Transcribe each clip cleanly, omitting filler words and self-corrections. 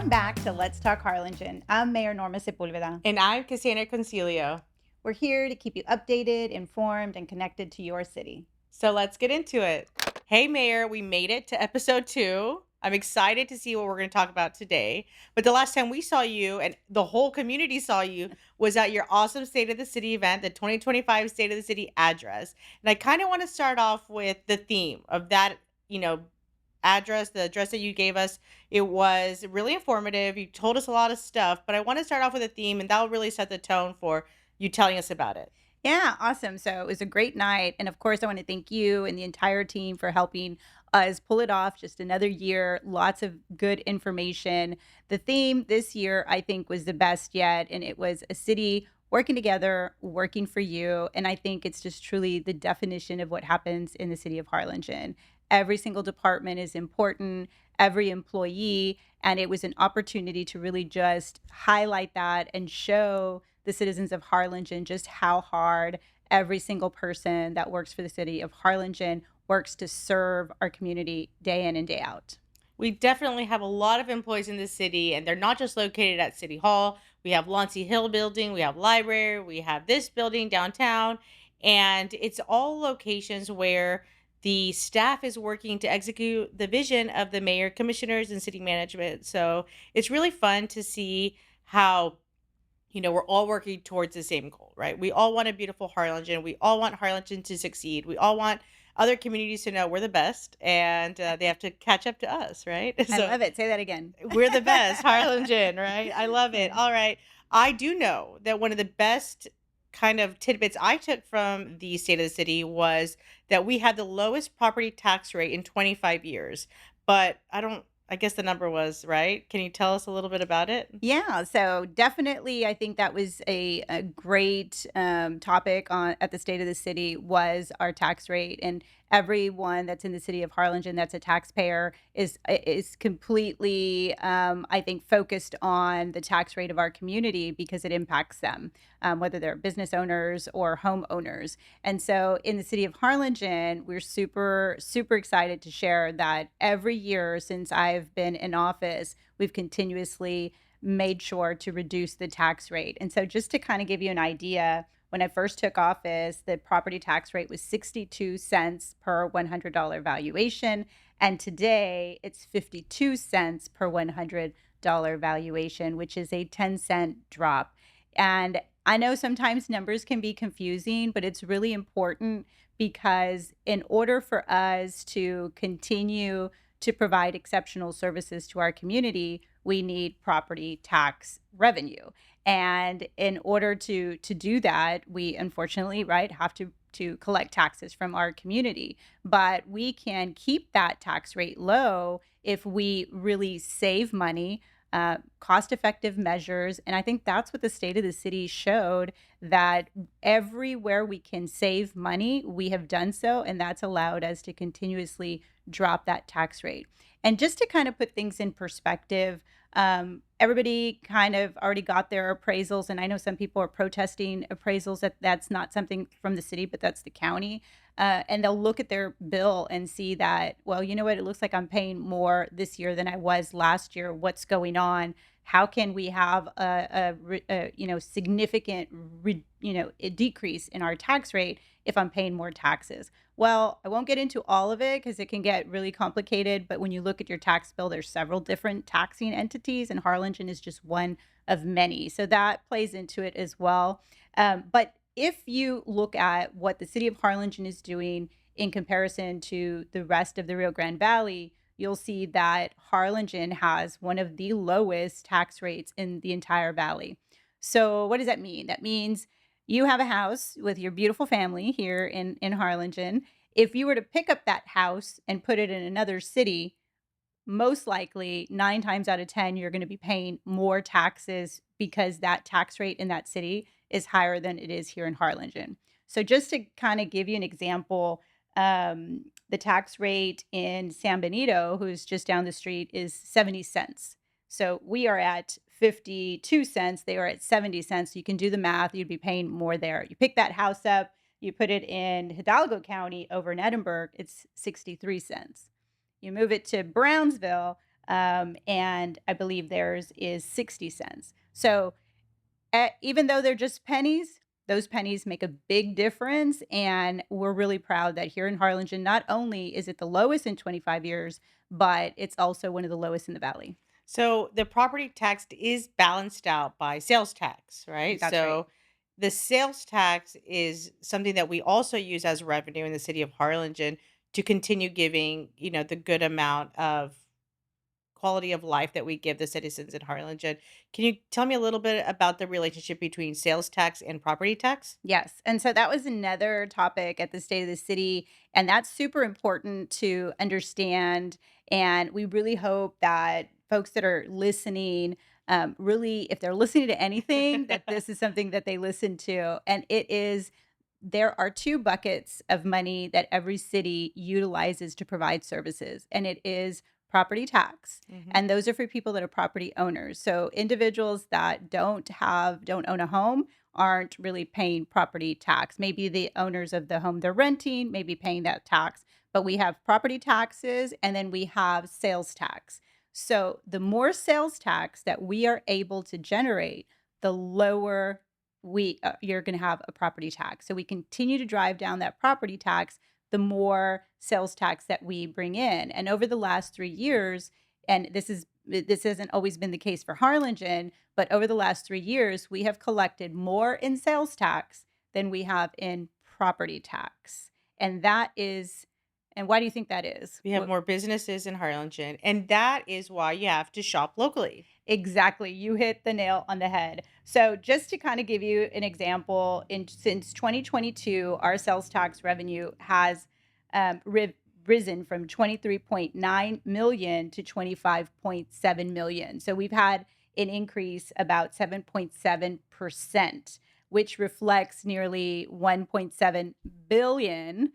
Welcome back to Let's Talk Harlingen. I'm Mayor Norma Sepulveda. And I'm Cassandra Concilio. We're here to keep you updated, informed, and connected to your city. So let's get into it. Hey, Mayor, we made it to episode 2. I'm excited to see what we're going to talk about today. But the last time we saw you and the whole community saw you was at your awesome State of the City event, the 2025 State of the City address. And I kind of want to start off with the theme of that, address, the address that you gave us. It was really informative. You told us a lot of stuff, but I want to start off with a theme, and that will really set the tone for you telling us about it. Yeah, awesome. So it was a great night. And of course, I want to thank you and the entire team for helping us pull it off just another year. Lots of good information. The theme this year, I think, was the best yet. And it was a city working together, working for you. And I think it's just truly the definition of what happens in the city of Harlingen. Every single department is important, every employee. And it was an opportunity to really just highlight that and show the citizens of Harlingen just how hard every single person that works for the city of Harlingen works to serve our community day in and day out. We definitely have a lot of employees in the city, and they're not just located at City Hall. We have Launcey Hill building, we have library, we have this building downtown, and it's all locations where the staff is working to execute the vision of the mayor, commissioners, and city management. So it's really fun to see how we're all working towards the same goal, right? We all want a beautiful Harlingen. We all want Harlingen to succeed. We all want other communities to know we're the best, and they have to catch up to us, right? I So love it. Say that again. we're the best, Harlingen, right? I love it. All right. I do know that one of the best kind of tidbits I took from the state of the city was that we had the lowest property tax rate in 25 years. But I guess the number was right. Can you tell us a little bit about it? Yeah, so definitely, I think that was a great topic on at the State of the City was our tax rate, and everyone that's in the city of Harlingen that's a taxpayer is completely, I think, focused on the tax rate of our community because it impacts them, whether they're business owners or homeowners. And so, in the city of Harlingen, we're super super excited to share that every year since I've been in office we've continuously made sure to reduce the tax rate. And so, just to kind of give you an idea, when I first took office, the property tax rate was 62 cents per $100 valuation. And today it's 52 cents per $100 valuation, which is a 10-cent drop. And I know sometimes numbers can be confusing, but it's really important because in order for us to continue to provide exceptional services to our community, we need property tax revenue. And in order to do that, we unfortunately, right, have to collect taxes from our community. But we can keep that tax rate low if we really save money, cost effective measures. And I think that's what the state of the city showed that everywhere we can save money, we have done so. And that's allowed us to continuously drop that tax rate. And just to kind of put things in perspective, everybody kind of already got their appraisals. And I know some people are protesting appraisals that's not something from the city, but that's the county. And they'll look at their bill and see that, well, you know what, it looks like I'm paying more this year than I was last year. What's going on? How can we have a significant a decrease in our tax rate if I'm paying more taxes? Well, I won't get into all of it because it can get really complicated. But when you look at your tax bill, there's several different taxing entities, and Harlingen is just one of many. So that plays into it as well. But if you look at what the city of Harlingen is doing in comparison to the rest of the Rio Grande Valley, you'll see that Harlingen has one of the lowest tax rates in the entire valley. So, what does that mean? That means you have a house with your beautiful family here in Harlingen. If you were to pick up that house and put it in another city, most likely 9 times out of 10, you're going to be paying more taxes because that tax rate in that city is higher than it is here in Harlingen. So, just to kind of give you an example, the tax rate in San Benito, who's just down the street, is 70 cents. So, we are at 52 cents. They are at 70 cents. You can do the math. You'd be paying more there. You pick that house up, you put it in Hidalgo County over in Edinburgh, it's 63 cents. You move it to Brownsville, and I believe theirs is 60 cents. So even though they're just pennies, those pennies make a big difference. And we're really proud that here in Harlingen, not only is it the lowest in 25 years, but it's also one of the lowest in the valley. So the property tax is balanced out by sales tax, right? That's right. So the sales tax is something that we also use as revenue in the city of Harlingen to continue giving, the good amount of quality of life that we give the citizens in Harlingen. Can you tell me a little bit about the relationship between sales tax and property tax? Yes. And so that was another topic at the State of the City. And that's super important to understand. And we really hope that folks that are listening, really, if they're listening to anything, that this is something that they listen to. And it is, there are two buckets of money that every city utilizes to provide services, and it is property tax. Mhm. And those are for people that are property owners. So individuals that don't own a home aren't really paying property tax. Maybe the owners of the home they're renting may be paying that tax, but we have property taxes and then we have sales tax. So the more sales tax that we are able to generate, the lower you're going to have a property tax. So we continue to drive down that property tax the more sales tax that we bring in. And over the last 3 years, and this hasn't always been the case for Harlingen, but over the last 3 years, we have collected more in sales tax than we have in property tax. And that is and why do you think that is? We have more businesses in Harlingen, and that is why you have to shop locally. Exactly. You hit the nail on the head. So, just to kind of give you an example, since 2022, our sales tax revenue has risen from 23.9 million to 25.7 million. So, we've had an increase about 7.7%, which reflects nearly 1.7 billion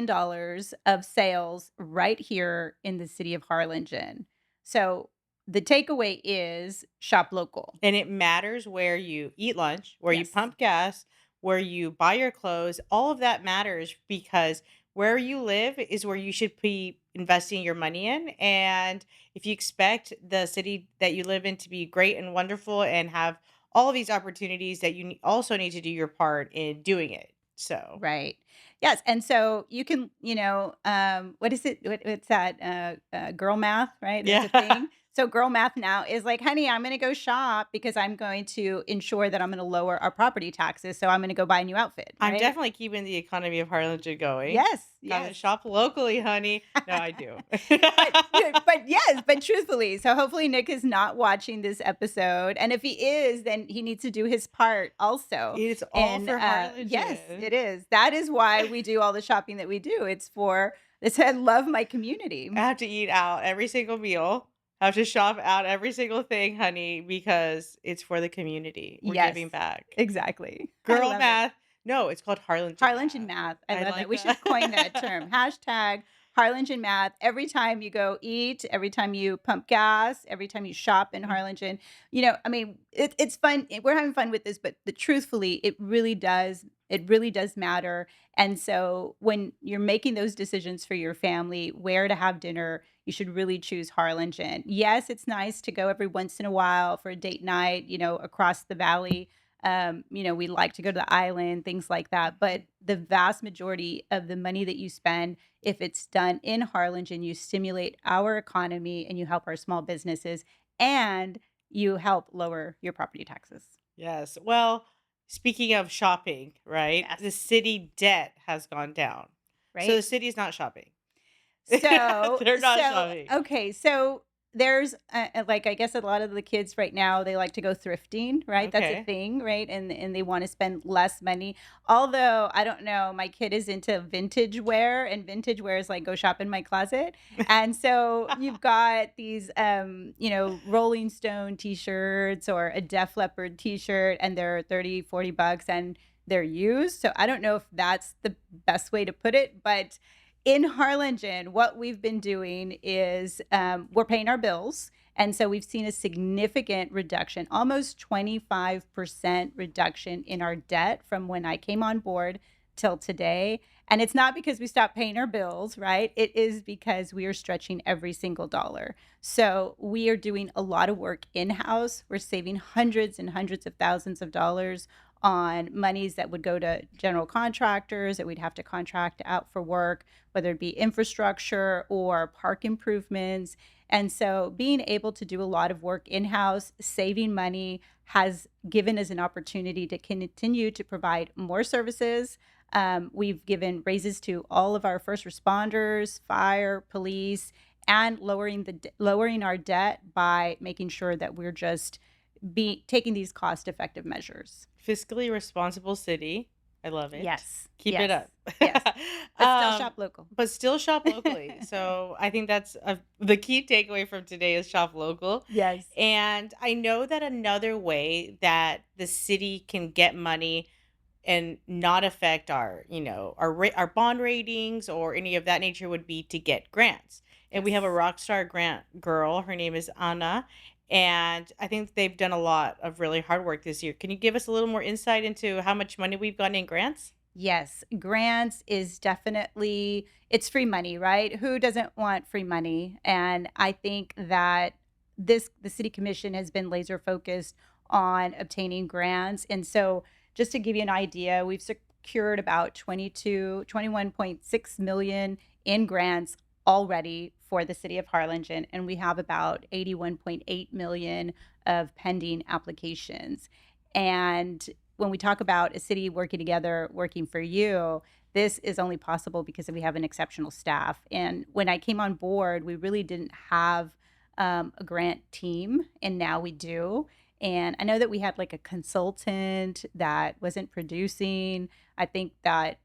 dollars of sales right here in the city of Harlingen. So, the takeaway is shop local. And it matters where you eat lunch, where you Yes. pump gas, where you buy your clothes. All of that matters because where you live is where you should be investing your money in. And if you expect the city that you live in to be great and wonderful and have all of these opportunities, that also need to do your part in doing it. So, Right. Yes, and so you can, what is it? What's that? Girl math, right? There's a yeah. thing. So girl math now is like, honey, I'm going to go shop because I'm going to ensure that I'm going to lower our property taxes. So I'm going to go buy a new outfit, I'm right? definitely keeping the economy of Harlingen going. Yes, Gotta yes. shop locally, honey. No, I do. But yeah, but yes, but truthfully, so hopefully Nick is not watching this episode, and if he is, then he needs to do his part also. It's all And for yes, Harlingen. it is. That is why we do all the shopping that we do. It's for this. I love my community. I have to eat out every single meal. I have to shop out every single thing, honey, because it's for the community. We're Yes, giving back. exactly. I Girl love it. math. No, it's called Harlingen Harlingen math. math. I I love that. like We should that. coin that term. Hashtag Harlingen math. Every time you go eat, every time you pump gas, every time you shop in Mm. Harlingen, I mean, it's fun. We're having fun with this, but truthfully, it really does. It really does matter. And so when you're making those decisions for your family, where to have dinner, you should really choose Harlingen. Yes, it's nice to go every once in a while for a date night, across the valley. We like to go to the island, things like that. But the vast majority of the money that you spend, if it's done in Harlingen, you stimulate our economy and you help our small businesses and you help lower your property taxes. Yes. Well, speaking of shopping, right? The Yes. city debt has gone down. So the Right. city's not shopping. So They're not so shopping. okay, so there's, like, I guess a lot of the kids right now, they like to go thrifting, right? That's a Okay. thing, right? And they wanna spend less money. Although, I don't know, my kid is into vintage wear, and vintage wear is like, "Go shop in my closet." And so you've got these, Rolling Stone T-shirts or a Def Leppard T-shirt, and they're 30, $40, and they're used. So I don't know if that's the best way to put it, but in Harlingen, what we've been doing is we're paying our bills. And so we've seen a significant reduction, almost 25% reduction in our debt from when I came on board till today. And it's not because we stopped paying our bills, right? It is because we are stretching every single dollar. So we are doing a lot of work in house. We're saving hundreds and hundreds of thousands of dollars on monies that would go to general contractors that we'd have to contract out for work, whether it be infrastructure or park improvements. And so being able to do a lot of work in house, saving money, has given us an opportunity to continue to provide more services. We've given raises to all of our first responders, fire, police, and lowering our debt by making sure that we're just be taking these cost effective measures. Fiscally responsible city. I love it. Yes, Keep it yes, up. yes, but still shop um, local. but still shop locally. So I think that's the key takeaway from today is shop local. Yes, And I know that another way that the city can get money and not affect our, our bond ratings or any of that nature would be to get grants. And we have a yes. rock star grant girl. Her name is Anna. And I think they've done a lot of really hard work this year. Can you give us a little more insight into how much money we've gotten in grants? Yes, grants is definitely it's free money, right? Who doesn't want free money? And I think that the city commission has been laser focused on obtaining grants. And so just to give you an idea, we've secured about 21.6 million in grants already for the city of Harlingen, and we have about 81.8 million of pending applications. And when we talk about a city working together, working for you, this is only possible because we have an exceptional staff. And when I came on board, we really didn't have a grant team, and now we do. And I know that we had like a consultant that wasn't producing. I think that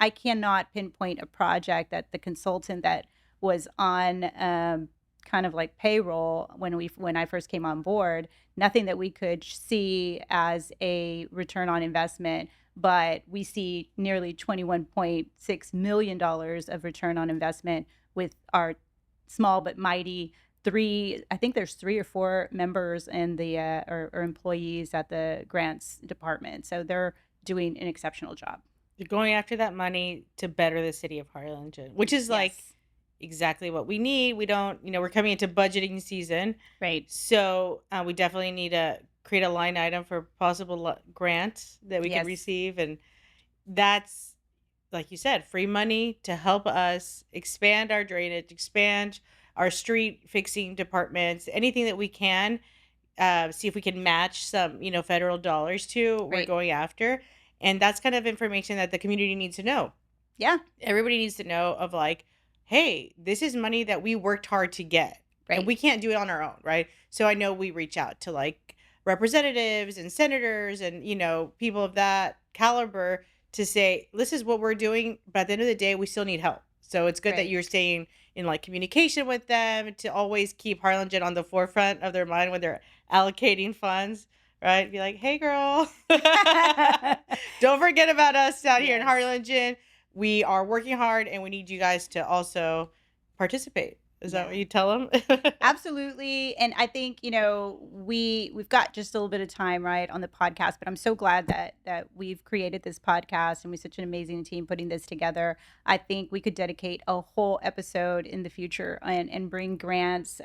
I cannot pinpoint a project that the consultant that was on kind of like payroll when I first came on board, nothing that we could see as a return on investment, but we see nearly $21.6 million of return on investment with our small but mighty three. I think there's three or four members in or employees at the grants department. So they're doing an exceptional job. You're going after that money to better the city of Harlingen, which is like Yes. exactly what we need. We don't, we're coming into budgeting season. Right. So we definitely need to create a line item for possible grants that we can Yes. receive. And that's, like you said, free money to help us expand our drainage, expand our street fixing departments, anything that we can, see if we can match some, federal dollars to, we're Right. going after. And that's kind of information that the community needs to know. Yeah. Everybody needs to know of like, hey, this is money that we worked hard to get. And Right. we can't do it on our own, right? So I know we reach out to like representatives and senators and, people of that caliber to say, this is what we're doing. But at the end of the day, we still need help. So it's good that Right. you're staying in like communication with them to always keep Harlingen on the forefront of their mind when they're allocating funds, right? Be like, hey, girl, don't forget about us down here in Yes. Harlingen. We are working hard and we need you guys to also participate. Is that what Yeah. you tell them? Absolutely. And I think, we've got just a little bit of time, right, on the podcast, but I'm so glad that we've created this podcast and we're such an amazing team putting this together. I think we could dedicate a whole episode in the future and bring grants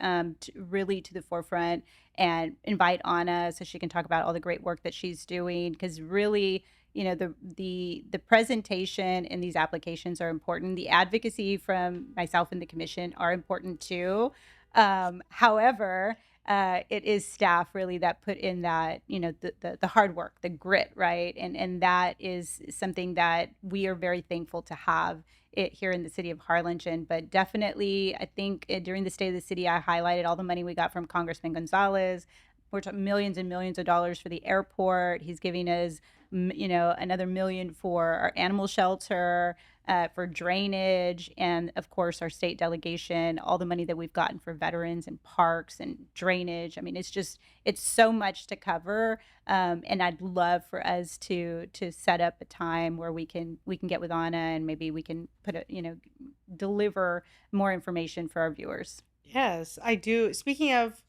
really to the forefront and invite Anna so she can talk about all the great work that she's doing, because really, the presentation in these applications are important. The advocacy from myself and the commission are important too. However, it is staff really that put in that, the hard work, the grit, right? And that is something that we are very thankful to have it here in the city of Harlingen. But definitely, I think during the State of the City, I highlighted all the money we got from Congressman Gonzalez. We're talking millions and millions of dollars for the airport. He's giving us, another million for our animal shelter, for drainage, and of course our state delegation, all the money that we've gotten for veterans and parks and drainage. I mean, it's so much to cover, and I'd love for us to set up a time where we can get with Anna and maybe we can deliver more information for our viewers. Yes, I do. Speaking of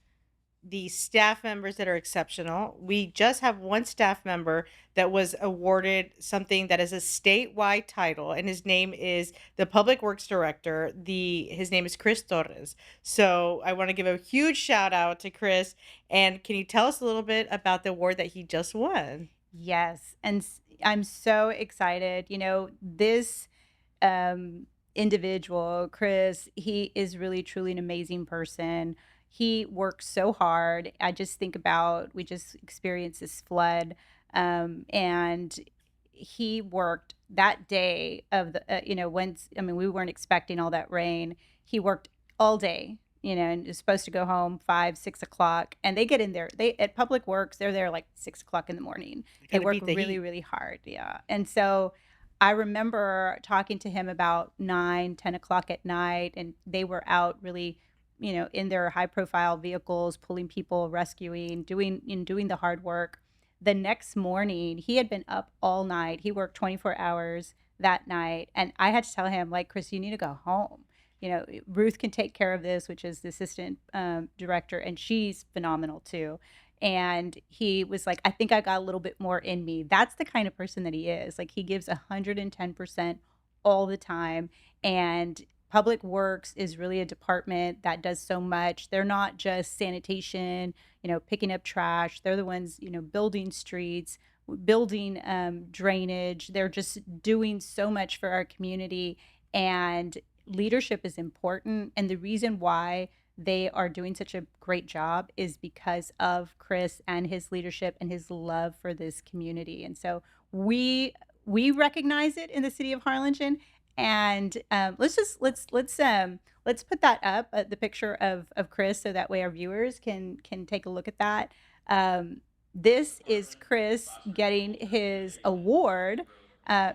the staff members that are exceptional. We just have one staff member that was awarded something that is a statewide title, and his name is the Public Works Director. His name is Chris Torres. So I want to give a huge shout out to Chris. And can you tell us a little bit about the award that he just won? Yes, and I'm so excited. This individual, Chris, he is really truly an amazing person. He works so hard. I just think about we just experienced this flood, and he worked that day of the once I mean we weren't expecting all that rain. He worked all day. And is supposed to go home 5, 6 o'clock, and they get in there. They at Public Works, they're there like 6 o'clock in the morning. I got They to work beat the really, heat. really hard. Yeah, and so I remember talking to him about 9, 10 o'clock at night, and they were out really, in their high profile vehicles, pulling people, rescuing, doing the hard work. The next morning, he had been up all night. He worked 24 hours that night. And I had to tell him, like, Chris, you need to go home. Ruth can take care of this, which is the assistant director, and she's phenomenal too. And he was like, I think I got a little bit more in me. That's the kind of person that he is. Like, he gives 110% all the time. And Public Works is really a department that does so much. They're not just sanitation, picking up trash. They're the ones, building streets, building drainage. They're just doing so much for our community. And leadership is important. And the reason why they are doing such a great job is because of Chris and his leadership and his love for this community. And so we recognize it in the city of Harlingen. And let's put that up, the picture of Chris, so that way our viewers can take a look at that. This is Chris getting his award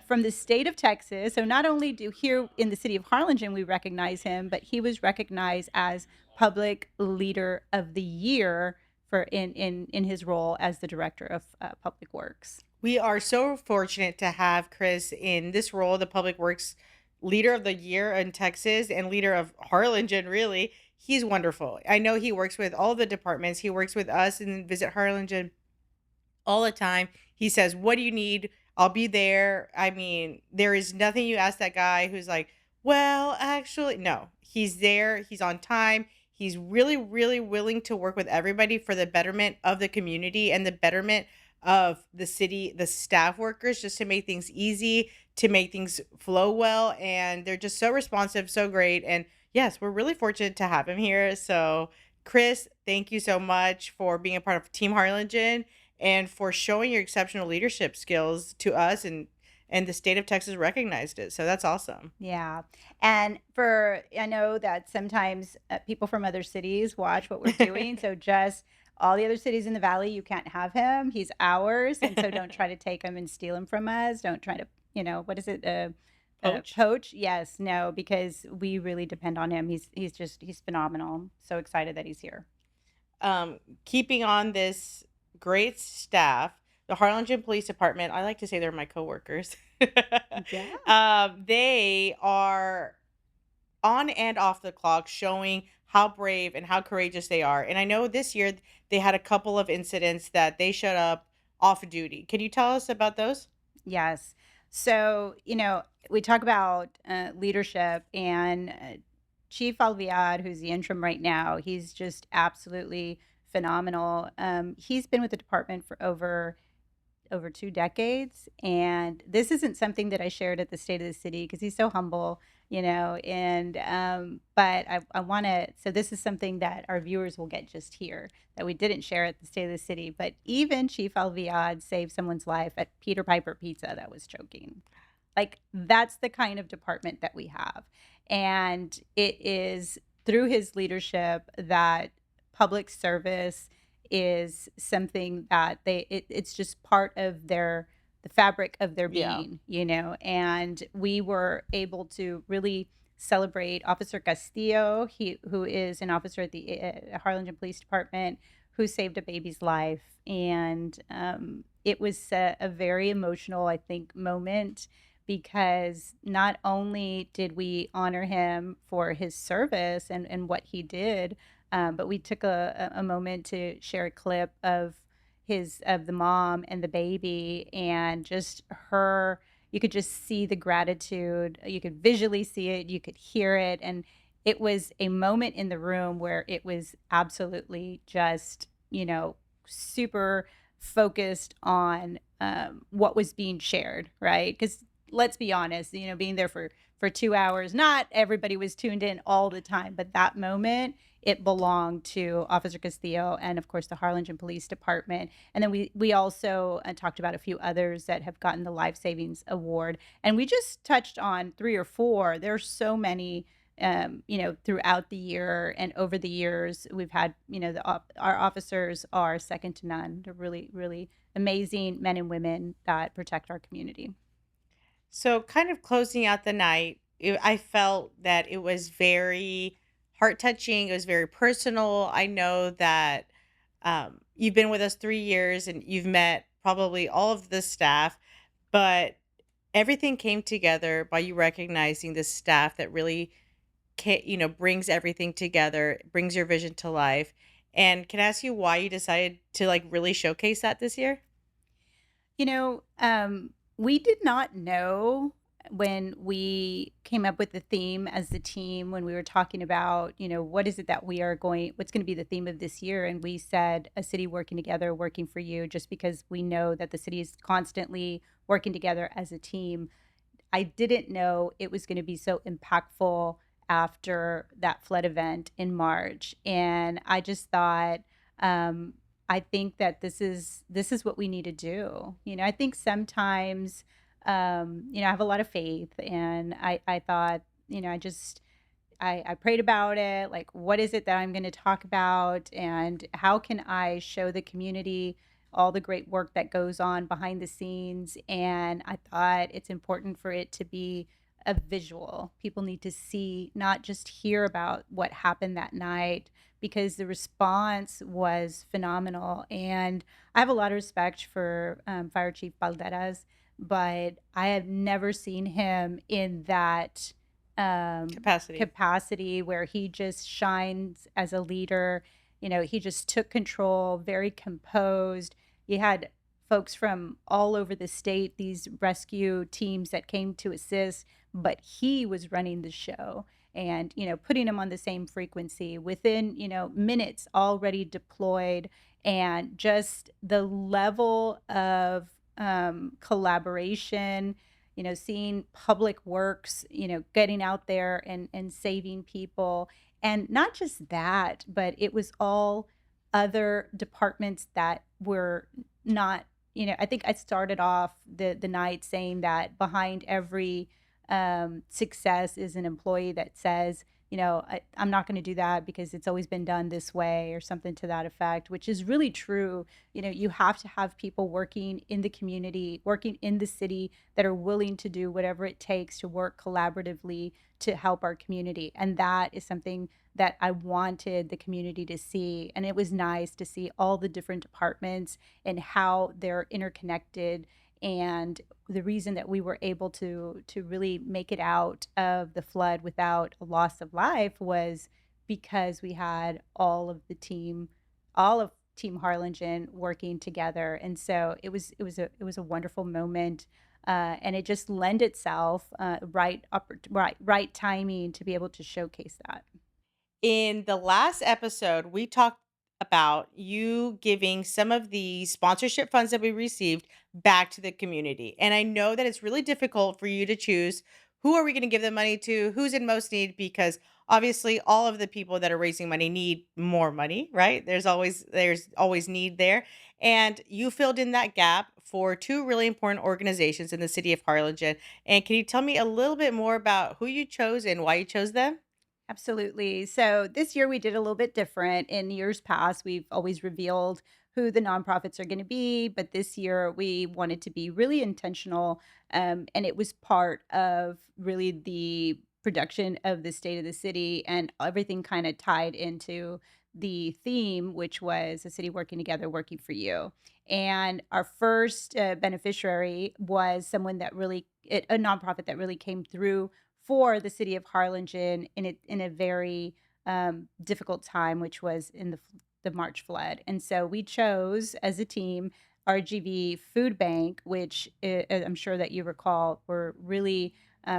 from the state of Texas. So not only do here in the city of Harlingen we recognize him, but he was recognized as Public Leader of the Year for in his role as the director of Public Works. We are so fortunate to have Chris in this role, the Public Works Leader of the Year in Texas and leader of Harlingen, really. He's wonderful. I know he works with all the departments. He works with us and Visit Harlingen all the time. He says, "What do you need? I'll be there." I mean, there is nothing you ask that guy who's like, "Well, actually," no. He's there, he's on time. He's really, really willing to work with everybody for the betterment of the community and the betterment of the city, the staff workers, just to make things easy, to make things flow well. And they're just so responsive, so great. And yes, we're really fortunate to have him here. So, Chris, thank you so much for being a part of Team Harlingen and for showing your exceptional leadership skills to us, and the state of Texas recognized it. So that's awesome. Yeah. And I know that sometimes people from other cities watch what we're doing. So just all the other cities in the valley, you can't have him. He's ours. And so don't try to take him and steal him from us. Don't try to, what is it? Coach. Poach? Yes. No, because we really depend on him. He's phenomenal. So excited that he's here. Keeping on this great staff, the Harlingen Police Department, I like to say they're my coworkers. Yeah. They are on and off the clock showing how brave and how courageous they are. And I know this year they had a couple of incidents that they showed up off duty. Can you tell us about those? Yes. So, we talk about leadership, and Chief Alviad, who's the interim right now, he's just absolutely phenomenal. He's been with the department for over 2 decades, and this isn't something that I shared at the State of the City because he's so humble, and, but I wanna so this is something that our viewers will get just here that we didn't share at the State of the City, but even Chief Alviad saved someone's life at Peter Piper Pizza that was choking. Like, that's the kind of department that we have, and it is through his leadership that public service is something that it's just part of the fabric of their Yeah. being, and we were able to really celebrate Officer Castillo, who is an officer at the Harlingen Police Department who saved a baby's life. And it was a very emotional, I think, moment because not only did we honor him for his service and what he did, But we took a moment to share a clip of the mom and the baby, and just her. You could just see the gratitude. You could visually see it. You could hear it, and it was a moment in the room where it was absolutely just, super focused on, what was being shared, right? Because let's be honest, being there for 2 hours, not everybody was tuned in all the time, but that moment, it belonged to Officer Castillo and, of course, the Harlingen Police Department. And then we also, talked about a few others that have gotten the Life Savings Award, and we just touched on 3 or 4. There's so many, throughout the year and over the years. We've had, our officers are second to none. They're really, really amazing men and women that protect our community. So, kind of closing out the night, I felt that it was very heart touching. It was very personal. I know that you've been with us 3 years and you've met probably all of the staff, but everything came together by you recognizing the staff that really, brings everything together, brings your vision to life. And can I ask you why you decided to like really showcase that this year? We did not know when we came up with the theme as the team, when we were talking about, what is it that what's going to be the theme of this year? And we said, a city working together, working for you, just because we know that the city is constantly working together as a team. I didn't know it was gonna be so impactful after that flood event in March, and I just thought, I think that this is what we need to do. I think sometimes, I have a lot of faith, and I thought, I just I prayed about it, like, what is it that I'm gonna talk about, and how can I show the community all the great work that goes on behind the scenes, and I thought it's important for it to be a visual. People need to see, not just hear about what happened that night, because the response was phenomenal, and I have a lot of respect for, Fire Chief Balderas, but I have never seen him in that, Capacity. capacity where he just shines as a leader. He just took control, very composed. You had folks from all over the state, these rescue teams that came to assist, but he was running the show and, putting them on the same frequency within, minutes already deployed. And just the level of, collaboration, seeing public works, getting out there and saving people. And not just that, but it was all other departments that were not, I think I started off the night saying that behind every, success is an employee that says, I'm not going to do that because it's always been done this way, or something to that effect, which is really true. You have to have people working in the community, working in the city, that are willing to do whatever it takes to work collaboratively to help our community. And that is something that I wanted the community to see. And it was nice to see all the different departments and how they're interconnected. And the reason that we were able to really make it out of the flood without a loss of life was because we had all of Team Harlingen working together. And so it was a wonderful moment. And it just lend itself, right timing to be able to showcase that. In the last episode, we talked about you giving some of the sponsorship funds that we received back to the community. And I know that it's really difficult for you to choose who are we going to give the money to, who's in most need, because obviously all of the people that are raising money need more money, right? There's always need there. And you filled in that gap for two really important organizations in the city of Harlingen. And can you tell me a little bit more about who you chose and why you chose them? Absolutely. So this year we did a little bit different. In years past, we've always revealed who the nonprofits are going to be, but this year we wanted to be really intentional. And it was part of really the production of the state of the city, and everything kind of tied into the theme, which was a city working together, working for you. And our first, beneficiary was someone that really, a nonprofit that really came through for the city of Harlingen in a very, difficult time, which was in the March flood. And so we chose as a team RGV Food Bank, which I'm sure that you recall were really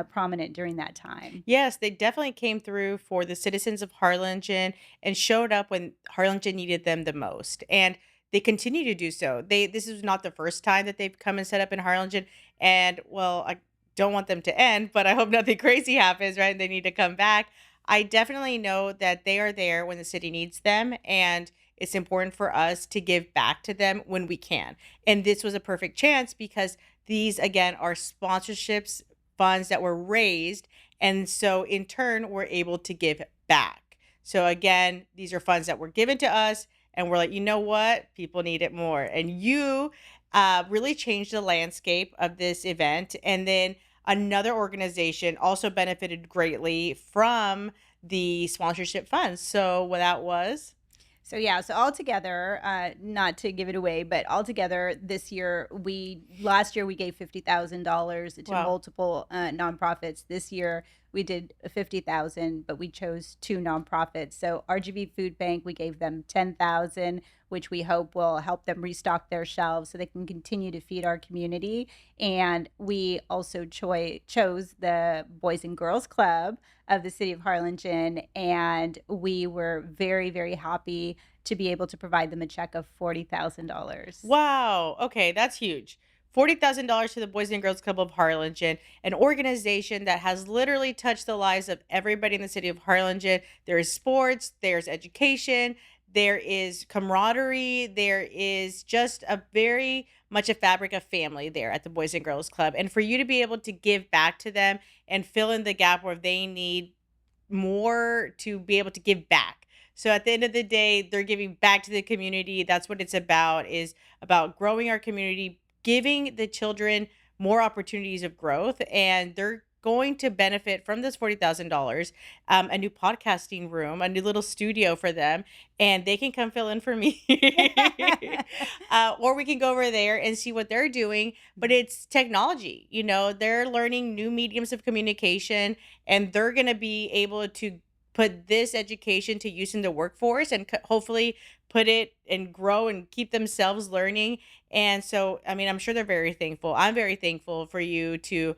prominent during that time. Yes, they definitely came through for the citizens of Harlingen and showed up when Harlingen needed them the most. And they continue to do so. This is not the first time that they've come and set up in Harlingen. And well, I don't want them to end, but I hope nothing crazy happens, right? They need to come back. I definitely know that they are there when the city needs them, and it's important for us to give back to them when we can. And this was a perfect chance because these again are sponsorships funds that were raised. And so in turn, we're able to give back. So again, these are funds that were given to us. And we're like, you know what? People need it more. And you really changed the landscape of this event. And then another organization also benefited greatly from the sponsorship funds. So what that was? So yeah, so altogether, not to give it away, but altogether this year, we last year we gave $50,000 to Wow. multiple nonprofits. This year we did 50,000, but we chose two nonprofits. So RGB Food Bank, we gave them 10,000, which we hope will help them restock their shelves so they can continue to feed our community. And we also chose the Boys and Girls Club of the city of Harlingen, and we were very, very happy to be able to provide them a check of $40,000. Wow. Okay, that's huge. $40,000 to the Boys and Girls Club of Harlingen, an organization that has literally touched the lives of everybody in the city of Harlingen. There is sports, there's education, there is camaraderie, there is just a very much a fabric of family there at the Boys and Girls Club. And for you to be able to give back to them and fill in the gap where they need more to be able to give back. So at the end of the day, they're giving back to the community. That's what it's about is about growing our community, giving the children more opportunities of growth, and they're going to benefit from this $40,000, a new podcasting room, a new little studio for them, and they can come fill in for me. Or we can go over there and see what they're doing. But it's technology, they're learning new mediums of communication, and they're going to be able to put this education to use in the workforce and hopefully put it and grow and keep themselves learning. And so, I mean, I'm sure they're very thankful. I'm very thankful for you to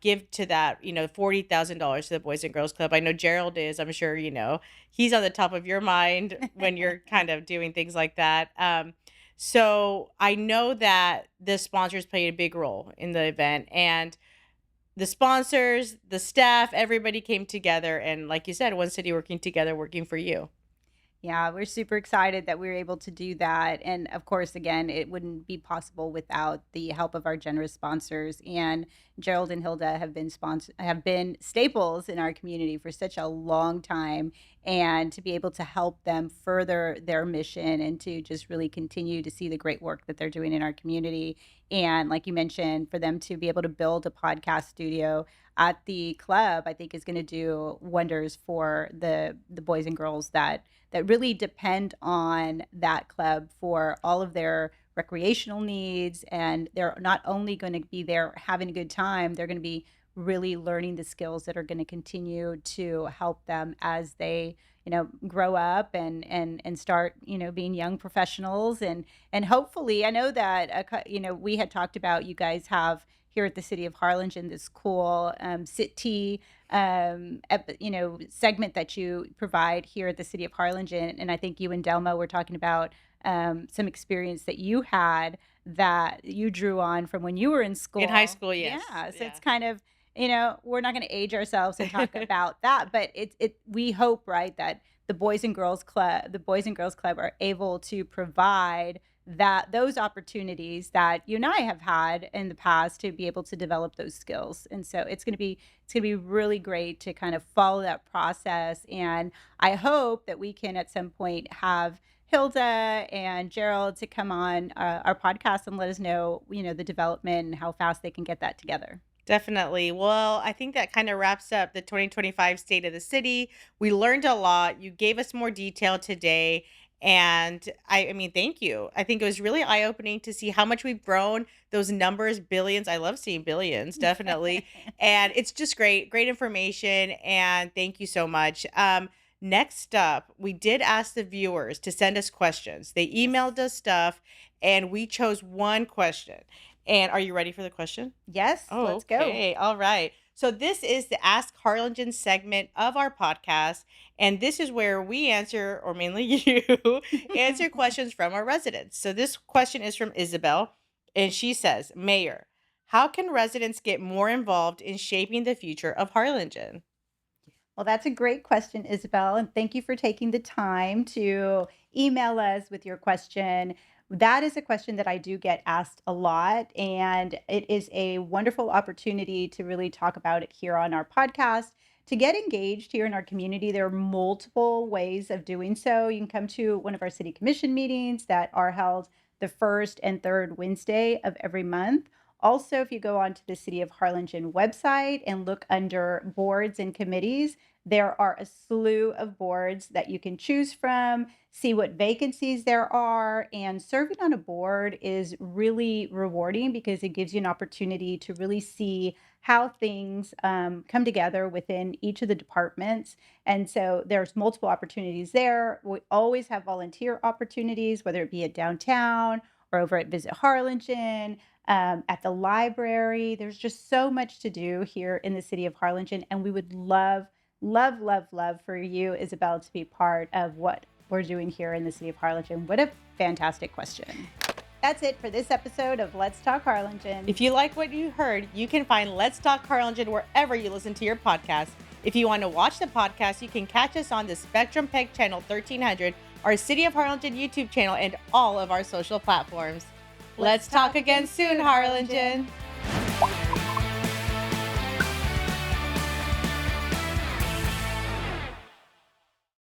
give to that, $40,000 to the Boys and Girls Club. I know Gerald is. I'm sure he's on the top of your mind when you're kind of doing things like that. So I know that the sponsors played a big role in the event, and the sponsors, the staff, everybody came together, and like you said, one city working together, working for you. Yeah, we're super excited that we were able to do that. And of course, again, it wouldn't be possible without the help of our generous sponsors. And Gerald and Hilda have been staples in our community for such a long time. And to be able to help them further their mission and to just really continue to see the great work that they're doing in our community. And like you mentioned, for them to be able to build a podcast studio at the club, I think is going to do wonders for the boys and girls that really depend on that club for all of their recreational needs. And they're not only going to be there having a good time, they're going to be really learning the skills that are going to continue to help them as they grow up and start being young professionals. And hopefully, I know that we had talked about, you guys have here at the city of Harlingen this cool sit tea segment that you provide here at the city of Harlingen. And I think you and Delma were talking about some experience that you had that you drew on from when you were in In high school. school, yes. Yeah. So Yeah. it's kind of, we're not going to age ourselves and talk about that, but we hope, right, that the Boys and Girls Club are able to provide that those opportunities that you and I have had in the past to be able to develop those skills. And so it's going to be really great to kind of follow that process. And I hope that we can at some point have Hilda and Gerald to come on our podcast and let us know, the development and how fast they can get that together. Definitely. Well, I think that kind of wraps up the 2025 State of the City. We learned a lot. You gave us more detail today. And I mean, thank you. I think it was really eye opening to see how much we've grown. Those numbers, billions. I love seeing billions, definitely. And it's just great, great information. And thank you so much. Next up, we did ask the viewers to send us questions. They emailed us stuff and we chose one question. And are you ready for the question? Yes, Oh, let's go. okay. All right. So this is the Ask Harlingen segment of our podcast. And this is where we answer, or mainly you, answer questions from our residents. So this question is from Isabel. And she says, Mayor, how can residents get more involved in shaping the future of Harlingen? Well, that's a great question, Isabel, and thank you for taking the time to email us with your question. That is a question that I do get asked a lot, and it is a wonderful opportunity to really talk about it here on our podcast. To get engaged here in our community, there are multiple ways of doing so. You can come to one of our city commission meetings that are held the first and third Wednesday of every month. Also, if you go onto the City of Harlingen website and look under boards and committees, there are a slew of boards that you can choose from, see what vacancies there are, and serving on a board is really rewarding because it gives you an opportunity to really see how things come together within each of the departments. And so there's multiple opportunities there. We always have volunteer opportunities, whether it be at downtown or over at Visit Harlingen, at the library. There's just so much to do here in the city of Harlingen, and we would love, love, love for you, Isabel, to be part of what we're doing here in the city of Harlingen. What a fantastic question. That's it for this episode of Let's Talk Harlingen. If you like what you heard, you can find Let's Talk Harlingen wherever you listen to your podcast. If you want to watch the podcast, you can catch us on the Spectrum Peg Channel 1300, our City of Harlingen YouTube channel, and all of our social platforms. Let's talk again soon, Harlingen.